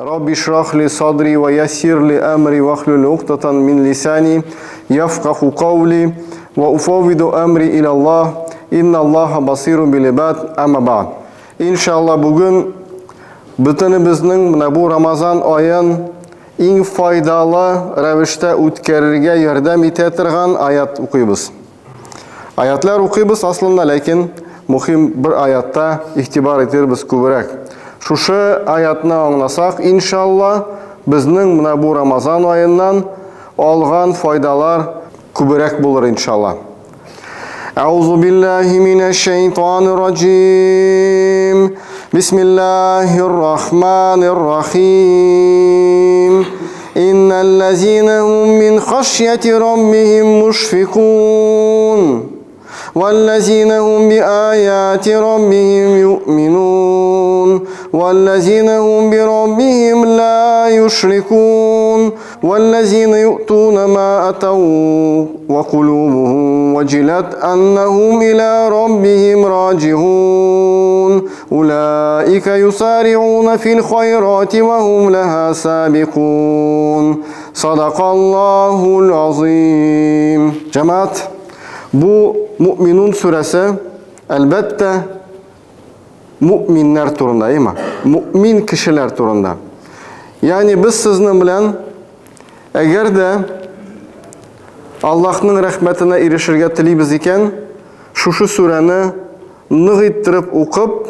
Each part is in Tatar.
Rabbi şrah li sadri ve yassir li amri ve hlul uqdatan min lisani yafqahu qawli ve ufawwidu amri ila Allah. İnnallaha basirun bil ibad. Amma ba'd. İnşallah bugün bütünümüzün bu Ramazan ayın eng foydali ravishda o'tkazishga yordam etadigan ayat o'qiymiz. Ayatlar o'qiymiz aslında, lekin muhim bir ayatda e'tibor etamiz ko'proq. Şuşu ayatni anglasak, inşallah bizning bu Ramazan ayından olgan foydalar ko'proq bo'lar inşallah. Euzu billahi mineşşeytanirracim. Bismillahirrahmanirrahim. İnnellezîne hum min haşyeti rabbihim muşfikûn. وَالَّذِينَ هُمْ بِآيَاتِ رَبِّهِمْ يُؤْمِنُونَ وَالَّذِينَ هُمْ بِرَبِّهِمْ لَا يُشْرِكُونَ وَالَّذِينَ يُؤْتُونَ مَا أَتَوْا وَقُلُوبُهُمْ وَجِلَتْ أَنَّهُمْ إِلَى رَبِّهِمْ راجعون أُولَئِكَ يُسَارِعُونَ فِي الْخَيْرَاتِ وَهُمْ لَهَا سَابِقُونَ صَدَقَ اللّٰهُ الْعَظِيمُ. Cemaat, bu Mü'minun suresi elbette müminler turunda, değil mi? Mümin kişiler turunda. Yani biz sizinle bilen eğer de Allah'ın rahmetine erişirge tileybiz iken şu sureni nıg ettirip okup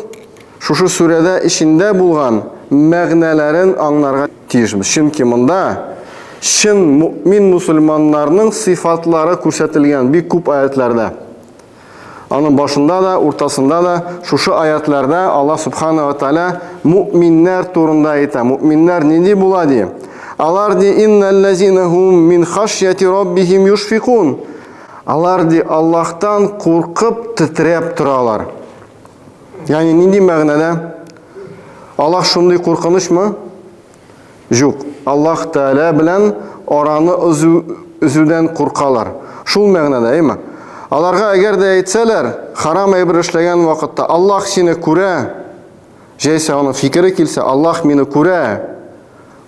şu surede içinde bulgan məğnələrin anlarga tiyişmiz. Çünkü bunda şın mümin musulmanlarının sıfatları көрсетілген bir көп ayetlerde. Onun başında da, ortasında da şu ayetlerde Allah Subhanahu ve Teala müminler turunda ayta. Müminler neydi buladı? Alar di innellezine hum min haşyeti rabbihim yuşfikun. Alar di Allah'tan korkup titrep duralar. Yani neydi məğnədə? Allah şunday korkunuş mu? Yok. Allah Teala bilen oranı üzüden korkalar. Şul məğnədə, değil mi? Alarga eğer de etseler, haram aybir işleyen vakitte Allah seni küre, jeyse onun fikri kilse Allah meni küre,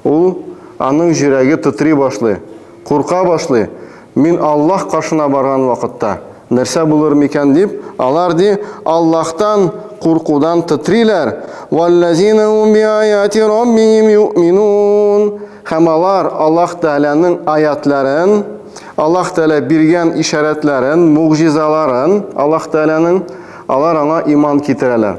o anın jiregi titri başlı, korka başlı, min Allah karşına bargan vakitte nerse bulur miken deyip, alar di Allah'tan korkudan titriler. وَالَّذِينَ هُمْ بِآيَاتِ رَبِّهِمْ يُؤْمِنُونَ. Hemalar Allah Teala'nın ayetlerin, Allah Teala birgen işaretlerin, mucizaların, Allah Teala'nın alar iman kitireler.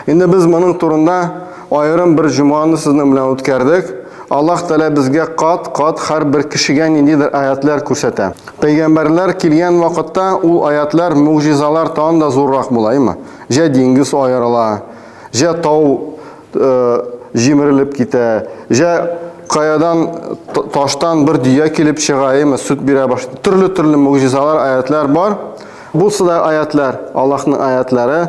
Şimdi biz bunun turunda ayrım bir cuma'nı sizinle bilen ötkerdik. Allah Teala bizge kat her bir kişiye nididir ayetler көрсәтә. Peygamberler kilgen vakitte o ayetler, mucizalar tan da zorrak bulayım. Je dengiz ayırıla, je tau jimirilip gite, je kayadan, taştan bir dünya kelip çıgayım, süt bire başladı. Türlü mucizalar, ayetler var. Bu sıra ayetler, Allah'ın ayetleri.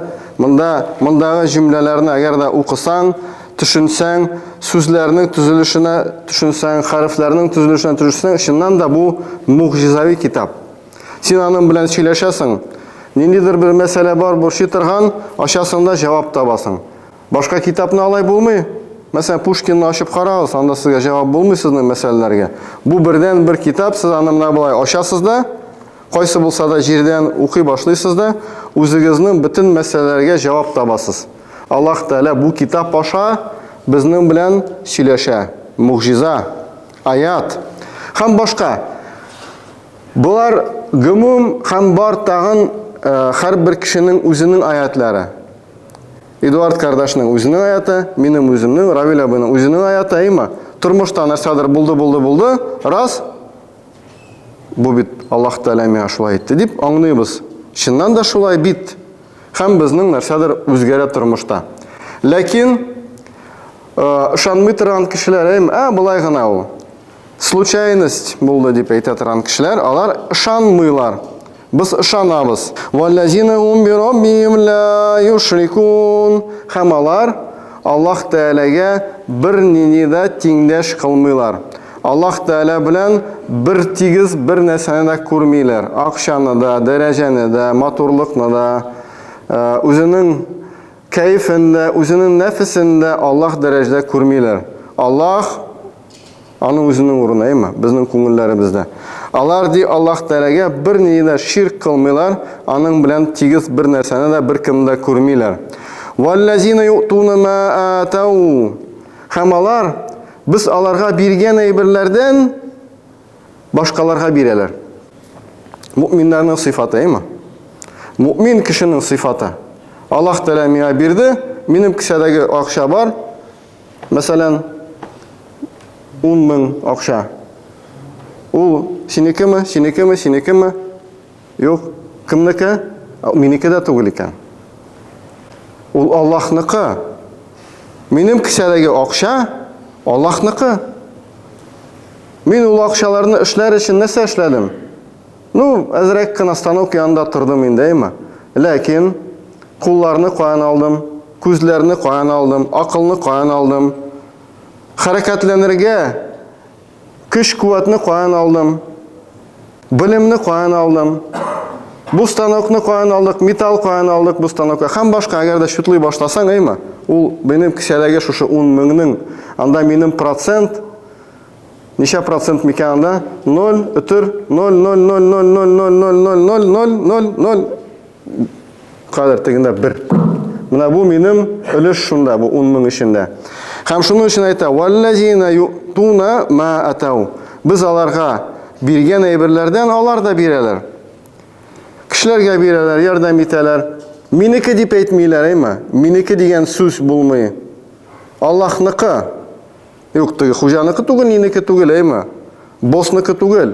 Bundağı cümlelerini eğer de okusan, düşünsen, sözlerinin tüzülüşüne düşünsen, harflerinin tüzülüşüne düşünsen, şundan da bu mucizavi kitap. Sen onun bilen söyleşesin. Nedir bir mesele var, bu şitirgan, aşağısında cevap tabasın. Başka kitapını alay bulmuyor. Mesela Pushkinni açıp qarağız, anda sizge cevap bulmuyor sizin meselelerge. Bu birden bir kitap, siz anımına bulay aşasız da, qaysı bulsa da jirden okuy başlaysız da, özünüzün bütün meselelerge cevap tabasız. Allah Teala bu kitap aşağı bizning bilen söyleşe, muciza, ayat. Hem başka, bular gümüm hem bar tağın her bir kişinin özünün ayetleri. Eduard kardeşinin özünün ayeti, benim özümün, Ravil abinin özünün ayeti, değil mi? Turmuşta nersadır buldu, ras, bu bit Allah Teala mea şulay etti deyip anlıyoruz. Şundan da şulay bit. Hem bizning nersadır özgere turmuşta. Lakin ışanmay turgan kişiler, bulay gana o. Случайность buldu deyip aytatan kişiler, alar ışanmıylar. Biz ışanabız. وَالَّذِينَ هُمْ بِرَبِّهِمْ لَا يُشْرِكُونَ. Hemalar Allah Teala'ya bir ninide tengdeş kılmıyorlar. Allah Teala bilen bir tigiz bir neseni de kurmuylar. Akşanı da, dereceni de, motorlukni da, özünün keyfinde, özünün nefsinde Allah derecede kurmiler. Allah anın özünün uruna, değil mi? Bizning ko'ngillerimizde. Alar di Allah Teala'ga bir neyde şirk kılmıyorlar, anın bilen tigiz bir nersene de bir kimde kurmiler. وَالَّذِينَ يُؤْتُونَ مَا آتَوْا Hamalar biz alarga birgen eybirlerden başkalarga bireler. Müminlerin sıfatı, değil mi? Mümin kişinin sıfatı. Allah Teala mine birdi, benim kişideki akşa var. Mesela 10.000 akşa. O siniki mi, siniki mi, siniki mi? Yok. Kimniki? Miniki de tugul iken. O Allah'niki. Benim kişideki akşa Allah'niki. Men o akşalarını işler için nasıl işledim? Azraq kına stanok yanında tırdım indeymi? Lakin kullarını koyan aldım, gözlerini koyan aldım, akılını koyan aldım. Hareketlenirge güç kuvvetini koyan aldım. Bilimni koyan aldım. Bu stanokni koyan aldık, metal koyan aldık bu stanokka. Hem başka agar da şutluy başlasan, eymi? O benim kişilege şuşu 10.000'ning anda benim procent neçe procent mekanında 0 ötür 0 0 0 0 0 0 0 0 0 0 kadar teginde 1. Buna bu benim ölüş şunda, bu 10.000 içinde. Hem şunun için ayta وَالَّذِينَ يُؤْتُونَ مَا أَتَوْا Biz alarga birgen eybirlerden alar da bireler. Kişilerge bireler, yardım iteler. Miniki deyip etmeyler, eymi? Miniki degen söz bulmayı. Allah'niki. Yok, hujaniki tugul, niniki tugul, eymi? Bosniki tugul.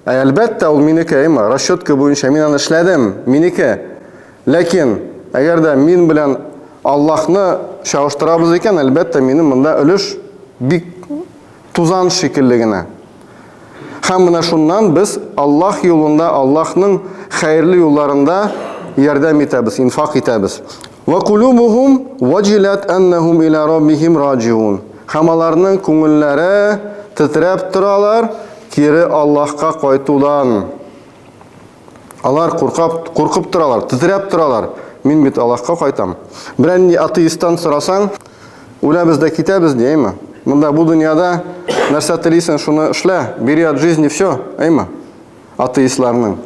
Elbette ol miniki, eymi? Rashotka boyunca men onu işledim, miniki. Lakin, eğer de men bilen Allah'ını şaştırabız eken, elbette menin bunda ölüş bir tuzan şekilligine. Hem buna şundan biz Allah yolunda, Allah'ın hayırlı yollarında yardım etemiz, infak etemiz. وَقُلُوبُهُمْ وَجِلَتْ أَنَّهُمْ إِلَى رَبِّهِمْ رَاجِعُونَ Hamalarının köngülleri titrep duralar, kiri Allah'a koytulan. Alar korkup duralar, titrep duralar. Men bit Allah'a koytam. Biren ateisttan sorasan, ular bizde kitabız deymi? Bunda bu dünyada narsa tileysen şunu işle, beri от жизни все, eymi? Ateistlarning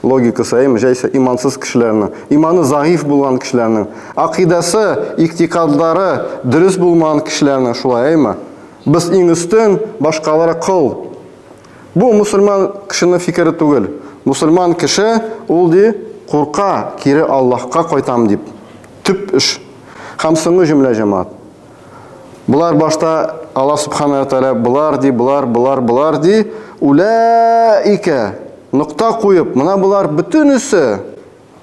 logikası, eymi? Jaysa imansız kişilerinin, imanı zayıf bulan kişilerinin, akidası, iktikadları dürüst bulmayan kişilerinin şulay, eymi? Biz en üstün başkalara kıl. Bu Müslüman kişinin fikri tugul. Müslüman kişi ol di korka kiri Allah'a koytam deyip. Tüp iş. Hamsını cümle cemaat. Bular başta Allah subhanahu wa ta'ala bular di. Ulaike nokta koyup, mına bular bütünüsü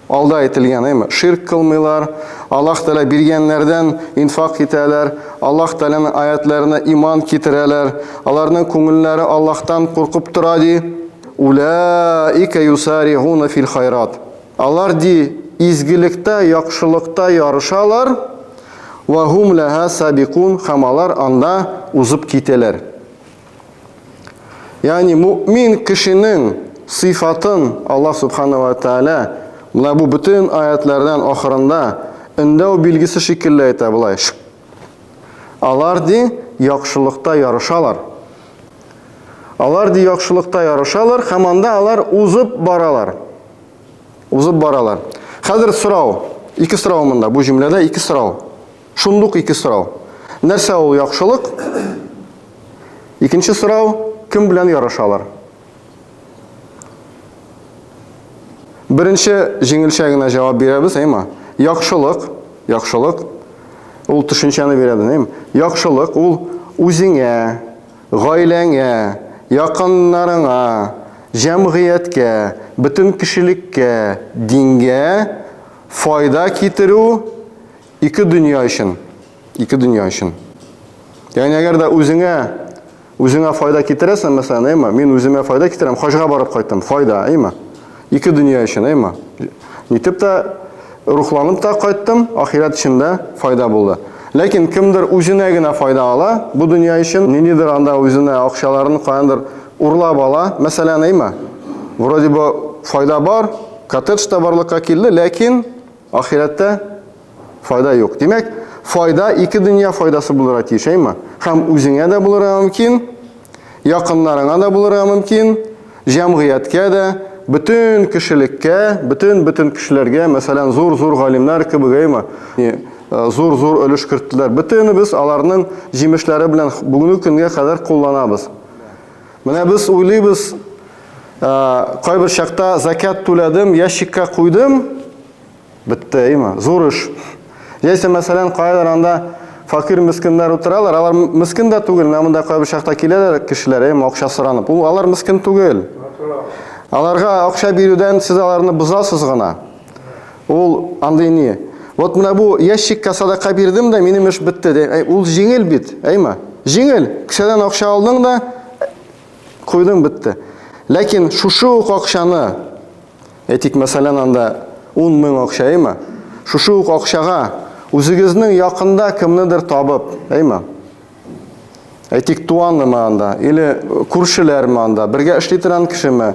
alda etilgen, değil mi? Şirk kılmıyorlar. Allah Teala birgenlerden infak ederler. Allah Teala'nın ayetlerine iman getirirler. Onların köngülleri Allah'tan korkup duradi. Ulaike yusarihuna fil hayrat. Onlar di izgilikte, yakşılıkta yarışalar. Ve hum laha sabikun hamalar anda uzıp giteler. Yani mümin kişinin sıfatın Allah subhanahu ve teala bu bütün ayetlerden ahırında inde o bilgisi şekilde ayta bulay. Alar di yakşılıkta yarışalar. Alar di yakşılıkta yarışalar, hamanda alar uzıp baralar. Uzıp baralar. Hazır sırav, iki sıravımında bu cümlede iki sırav. Şunduk iki sırav. Nerse ol yakşılık? İkinci sırav kim bilen yarışalar? Birinci jеңilчегine cevap beremiz, eymi? Yakşılık. Ol düşünçeni beredi, eymi? Yakşılık ol özüңe, gailеңе, yakınlarına, cemiyetke, bütün kişilikке, dinge fayda ketiru iki dünya için. Yani eğer de özüne fayda ketiresen mesela, eymi? Men özüme fayda ketirem, hacga barıp kaytım, fayda, eymi? İki dünya için, eymi? Nitip de ruhlanıp da kayttım, ahiret içinde fayda buldu. Lakin kimdir özüne gine fayda ala, bu dünya için nedir anda özüne akşalarını koyandır, urlap ala, mesela neymi? Vроде bu fayda var, katıç da varlıkka keldi, lakin ahirette Файда юк. Демәк, файда ике дөнья файдасы булырга тиеш, әйме? Һәм үзеңә дә булырга мөмкин, якыннарыңа да булырга мөмкин, җәмгыятькә дә, bütün кешелеккә, bütün кешеләргә, мәсәлән, зур галимнәр кебек, әйме? Зур өлеш керттеләр. Бөтенебез аларның җимешләре белән бүгенге көнгә кадәр кулланабыз. Менә без уйлыйбыз, кайбер чакта закат түләдем, ящикка куйдым, битте, әйме? Зур эш. Яисә, мәсәлән, кайдар анда факир мискиннәр утыралар, алар мискин дә түгел, монда кайбер чакта киләләр кешеләр, әйме, акча соранып. Ул алар мискин түгел. Аларга акча бирүдән сез аларны бозасыз гына. Ул андый ни? Вот менә бу ящикка садака бирдем дә, минем эш битте. Ул җиңел бит, әйме? Җиңел. Кешедән акча алдың да, куйдың битте. Ләкин шушы ук акчаны, әйтик, мәсәлән, анда 10 мең акча, әйме? Шушы ук акчага үзегезнең якында кемнедер табып, әйме? Әйтик, туганымы анда, или күршеләрме анда, бергә эшли торган кешеме?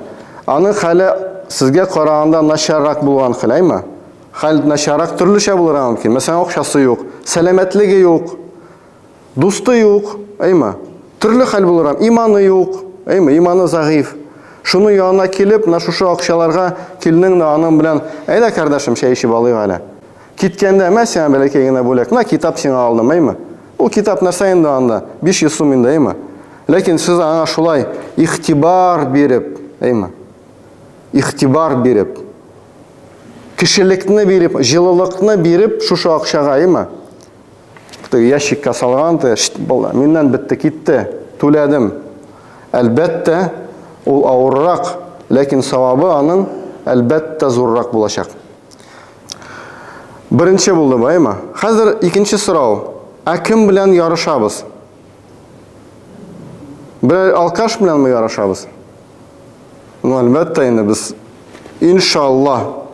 Аның хәле сезгә караганда начаррак булган хәл, әйме? Хәл начаррак төрлечә булырга мөмкин. Мәсәлән, акчасы юк, сәламәтлеге юк, дусты юк, әйме? Төрле хәл булырга, иманы юк, әйме? Иманы зәгыйф. Шуның янына килеп, шушы акчаларга килнең дә аның белән, әйдә, кардәшем, чәй эчеп алыйк әле. Киткәндә мәсәлән бәләкәй генә бүләк, китап сиңа алдым, әйме? Ул китап нәрсә инде анда? 500 сум инде, әйме? Ләкин сез аңа шулай ихтибар биреп, әйме? Ихтибар биреп, кешелекне биреп, җылылыкны биреп, шушы акчага, әйме? Ящикка салган, миннән битте, китте, түләдем. Әлбәттә, ул авыррак, ләкин савабы аның әлбәттә зуррак булачак. Беренче булды бу, әйме? Хәзер икенче сорау. Кем белән ярышабыз? Бер алкаш беләнме ярышабыз? Әлбәттә инде без, иншаллах,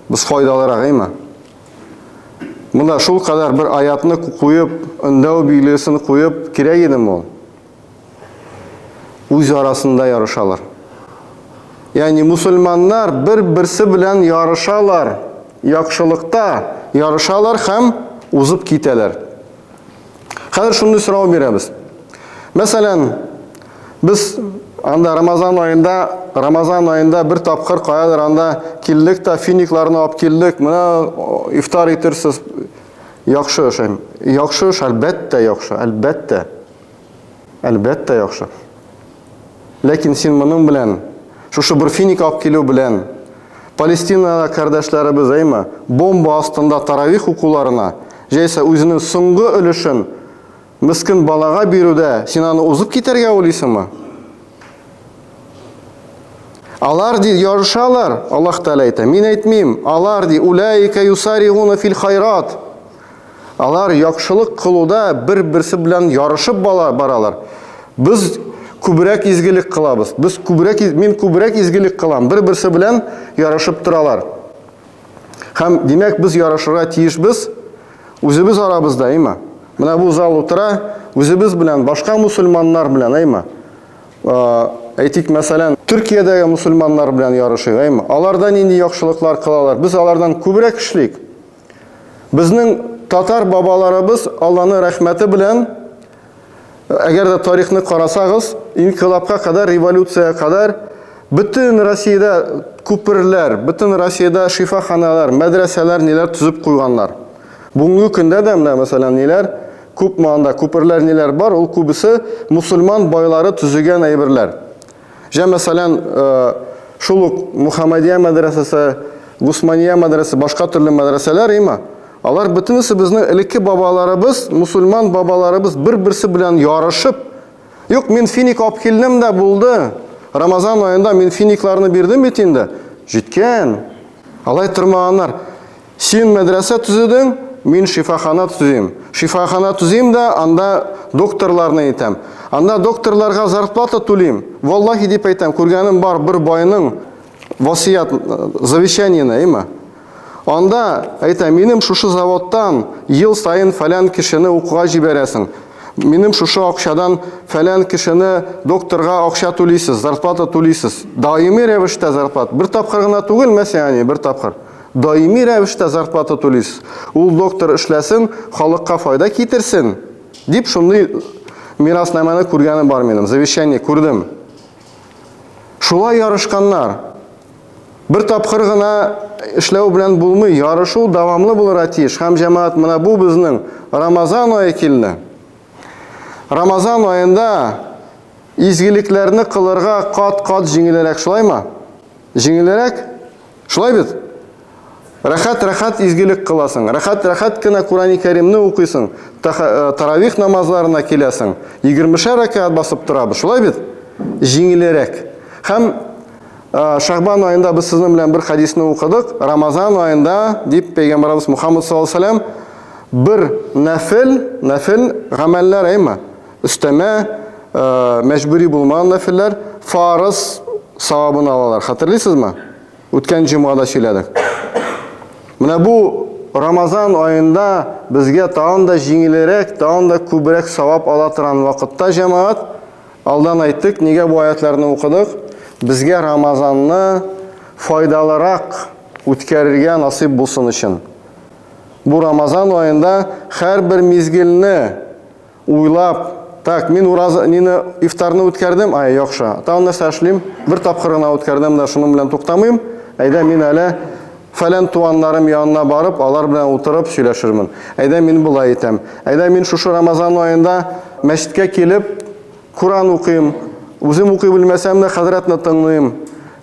без файдалырак, әйме? Монда шул кадәр бер аятны куеп, өндәү билгесен куеп, кирәк идеме ул? Үз арасында ярышалар. Ягъни мусульманнар бер-берсе белән ярышалар, яхшылыкта ярышалар һәм узып китәләр. Хәзер шундый сорау бирәбез. Мәсәлән, без анда Рамазан айында бер тапкыр каядыр анда килдек та финикларны алып килдек. Менә ифтар итерсез. Яхшы эш. Яхшы эш, әлбәттә яхшы, әлбәттә. Әлбәттә яхшы. Ләкин син моның белән, шушы бер финик алып килү белән, Палестинада кардәшләребез, әйме, бомба астында таравих укуларына, җәйсә үзенең соңгы өлешен мискин балага бирүдә, син аны узып китәргә уйлыйсыңмы? Алар ди ярышалар, Аллаһ Тәгалә әйтә. Мин әйтмим, алар ди улайка юсаригуна фил хайрат. Алар яхшылык кылуда бер-берсе белән ярышып баралар. Без күбрәк изгелек кылабыз. Мин күбрәк изгелек кылам. Бер-берсе белән ярышып торалар. Һәм димәк без ярышырга тиешбез үзебез арабызда, әйме? Менә бу зал утыра, үзебез белән, башка мусульманнар белән, әйме? Әйтик, мәсәлән, Төркиядәге мусульманнар белән ярышыйк, әйме? Аларда нинди яхшылыклар кылалар? Без алардан күбрәк эшлик. Безнең татар бабаларыбыз Аллаһның рәхмәте белән, әгәр дә тарихны карасагыз, инкыйлабка кадәр, революцияга кадәр bütün Россиядә күперләр, bütün Россиядә шифаханалар, мәдрәсәләр ниләр төзеп куйганнар. Бүгенге көндә дә менә мәсәлән ниләр, күп манда күперләр ниләр бар, ул күбесе мусульман байлары төзегән әйберләр. Җә мәсәлән, шул ук Мухаммадия мәдрәсәсе, Гусмания мәдрәсәсе, башка төрле мәдрәсәләр, әйме? Алар бөтенесе безнең элекке бабаларыбыз, мусульман бабаларыбыз бер-берсе белән ярышып, юк, мин финик алып килдем дә булды. Рамазан айында мин финикларны бирдем бит инде. Җиткән. Алай тормаганнар. Син мәдрәсә төзедең, мин шифахана төзим. Шифахана төзим дә, анда докторларны әйтәм. Анда докторларга зарплата түлим. Валлаһи дип әйтәм, күргәнем бар бер байның васият завещаниене, әйме? Анда әйтәм, минем шушы заводтан ел сайын фәлән кешене укуга җибәрәсең. Минем шушы акчадан фәлән кешене докторга акча түлисез, зарплата түлисез. Даими рәвештә зарплата. Бер тапкыр гына түгел, мәсәлән, бер тапкыр. Даими рәвештә зарплата түлис. Ул доктор эшләсен, халыкка файда китерсен. Дип шундый мираснаманы күргәнем бар минем. Завещание күрдем. Шулай ярышканнар. Бер тапкыр гына эшләү белән булмый, ярышу дәвамлы булырга тиеш. Һәм җәмәгать менә бу безнең Рамазан ае килде. Рамазан аенда изгилекләрне кылырга кат-кат җиңелрәк, шулаймы? Җиңелрәк? Шулай бит? Рәхәт изгилек кыласың. Рәхәт кенә Кур'ан-ы Кәримне укыйсың. Таравих намазларына киләсең. 20 рәкәт басып торабыз. Шулай бит? Җиңелрәк. Һәм Шәгъбан аенда без сезнең белән бер хадисны укыдык. Рамазан аенда дип Пәйгамбәрбез Мухаммад саллаллаху алейхи ва саллям бер нафил гамәлләр әйме? Өстәмә мәҗбүри булмаган нафилләр фарыз савабын алалар. Хәтерлисезме? Үткән җомгада сөйләдек. Менә бу Рамазан аенда безгә тагын да җиңелрәк, тагын да күбрәк савап ала торган вакытта җәмәгать, алдан әйттек, нигә бу аятларны укыдык? Безгә Рамазанны файдалырак үткәрергә насыйп булсын өчен. Бу Рамазан аенда һәрбер мизгелне уйлап, так, мин ифтарны үткәрдем, яхшы. Тагын нәрсә эшлим? Бер тапкыр гына үткәрдем дә шуның белән туктамыйм. Әйдә мин әле фәлән туганнарым янына барып, алар белән утырып сөйләшермен. Әйдә мин булай итәм. Әйдә мин шушы Рамазан аенда мәчеткә килеп Кур'ан укыйм. Үзем укый белмәсәм дә хәзрәтне тыңлыйм.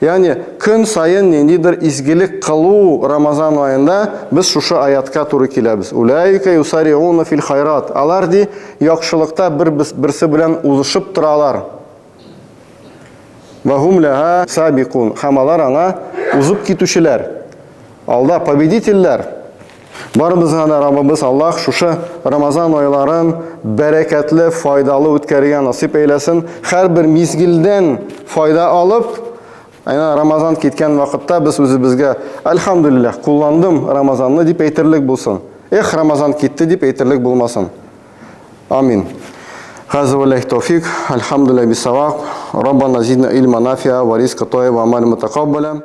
Ягъни көн сайын ниндидер изгилек кылу Рамазан аенда без шушы аятка туры киләбез. Улайка юсариуна фил хайрат. Алар ди яхшылыкта берсе белән узышып торалар. Ва хум лаха сабикун. Һәм алар аңа узып китүчеләр. Алда победительләр. Барыбызга да Раббыбыз Аллаһ шушы Рамазан айларын бәрәкәтле, файдалы үткәргән насыйп әйләсен. Һәрбер мизгилдән файда алып, Рамазан киткән вакытта без үзебезгә альхамдулиллах кулландым Рамазанны дип әйтерлек булсын. Рамазан китте дип әйтерлек булмасын. Амин. Хаза валлаһи тауфик. Альхамдулиллах бисаваб. Раббана зидна илма нафиа ва ризка таййиба ва амал мутакаббала.